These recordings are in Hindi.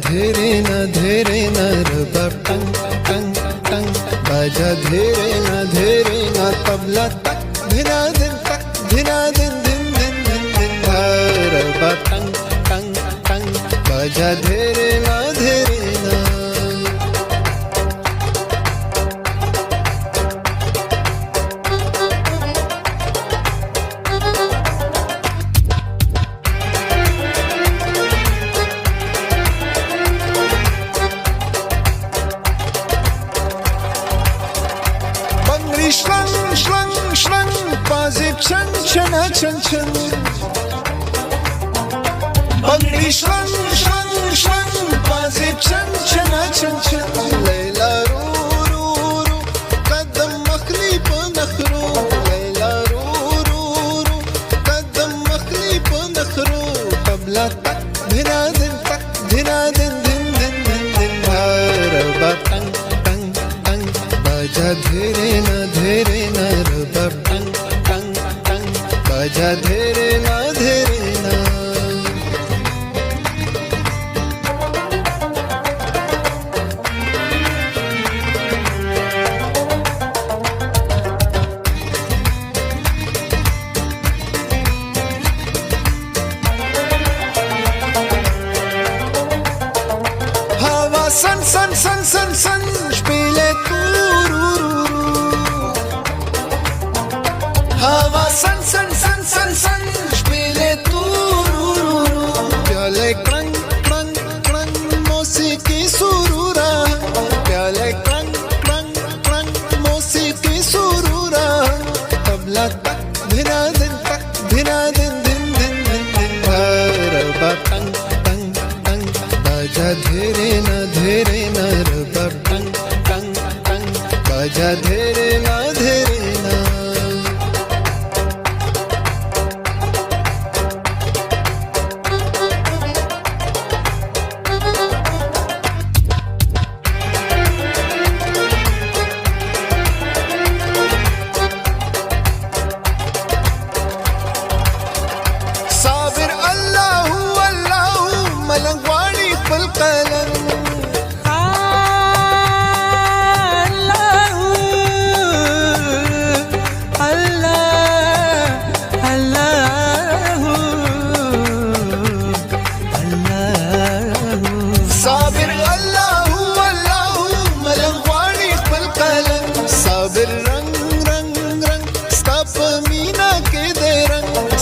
धीरे न रबा टंग टंग टंग बाजा धीरे न तबला तक धिना दिन दिन दिन दिन दिन रबा टंग टंग टंग बाजा धीरे न Schlang, schlang, schlang, Basip, chan, chana, chan, chan. Bangli, schlang, schlang, schlang, Basip, chan, chana, chan, chan. Layla, ru, ru, ru, kadam makhli pa nakhru. Layla, ru, ru, ru, kadam makhli pa nakhru. Tabla tak, dhina din din din din. Raba tang, tang, tang, baja dhire na रबा टंग टंग टंग बाजा धीरे ना हवा सन सन सन सन सन spiele हवा सन सन सन सन सन spiele tu प्याले क्रंग क्रंग क्रंग मौसीकी सुरूरा प्याले क्रंग क्रंग क्रंग मौसीकी सुरूरा तबला तक धिना दिन दिन दिन रबा टंग टंग टंग बाजा धीरे न रबा टंग टंग टंग बाजा धीरे न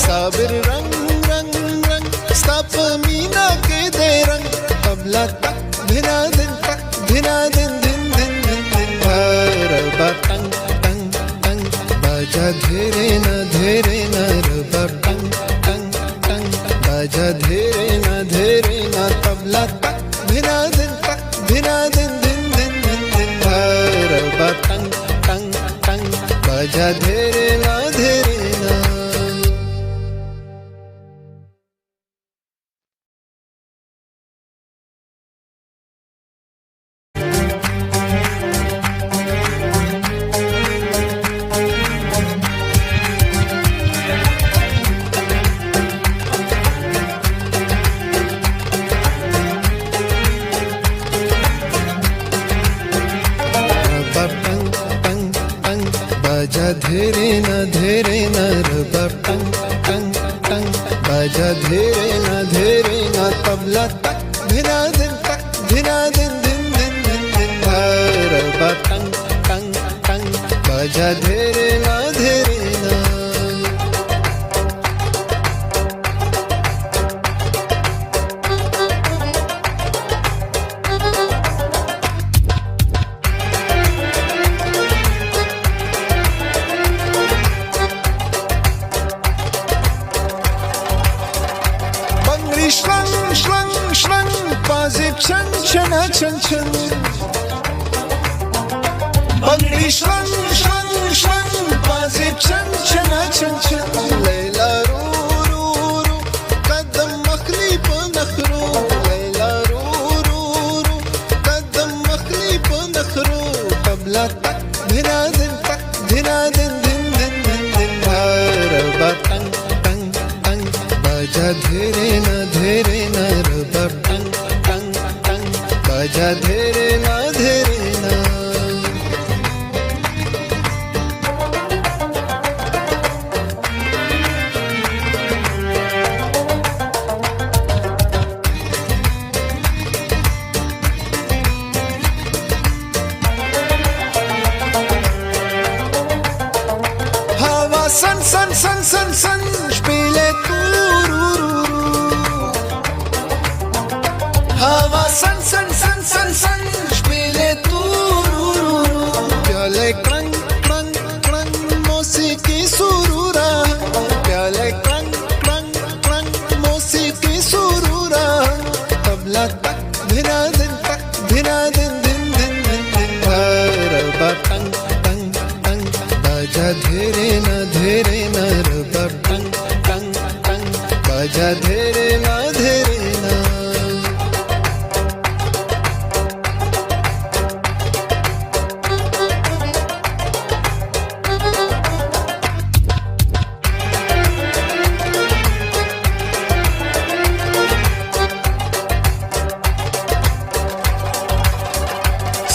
साबिर रंग रंग रंग स्ताप मीना के दे रंग तबला तक धिना दिन दिन रबा टंग टंग टंग बाजा धीरे न रबा टंग टंग टंग बाजा धीरे न तबला तक धिना दिन रबा टंग टंग टंग बाजा धीरे न बाजा धीरे न रबा टंग टंग टंग बाजा धीरे न तबला तक धिना दिन दिन रबा टंग टंग टंग बाजा धीरे न schlang, schlang, schlang, Basip, chan, chana, chan, chan. Bangli, schlang, schlang, schlang, Basip, chan, chana, chan, chan. Layla, ru, ru, ru, kadam makhli pa nakhru. Layla, ru, ru, ru, kadam makhli pa nakhru. Tabla tak, dhina din din raba tang tang tang baja धीरे न रबा टंग टंग बजा धीरे ना धीरे ना। हवा सन सन सन सन सन spiele tururu. हवा सन सन सन सन सन spiele tururu. प्याले क्रंग क्रंग क्रंग मौसीकी सुरूरा, प्याले क्रंग क्रंग क्रंग मौसीकी सुरूरा। तबला तक धिना दिन तक धिना दिन दिन दिन दिन दिन रबा टंग टंग टंग बजा धीरे ना रबा टंग टंग टंग बजा धीरे ना धीरे ना।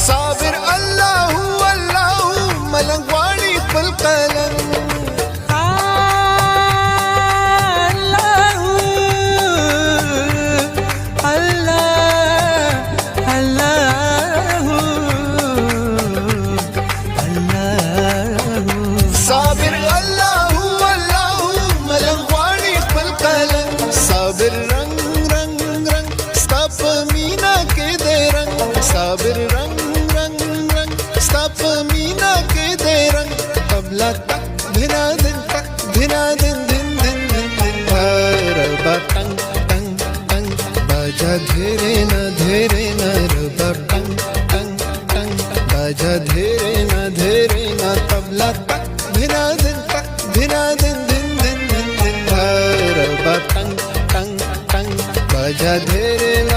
साबिर अल्लाहू अल्लाहू मलंगवाड़ी पलकलन। साबिर अल्लाहू अल्लाहू मलंगवाड़ी पलकलन। साबिर रंग रंग रंग स्तप मीना के दे रंग। साबिर रंग रंग रंग स्तप मीना के दे रंग। तबला तक धिना दिन दिन दिन दिन दिन रबा टंग टंग टंग बजा धीरे ना रबा टंग टंग टंग बजा धीरे ना तबला तक धिना दिन दिन दिन दिन दिन रबा टंग टंग टंग बजा धीरे ना।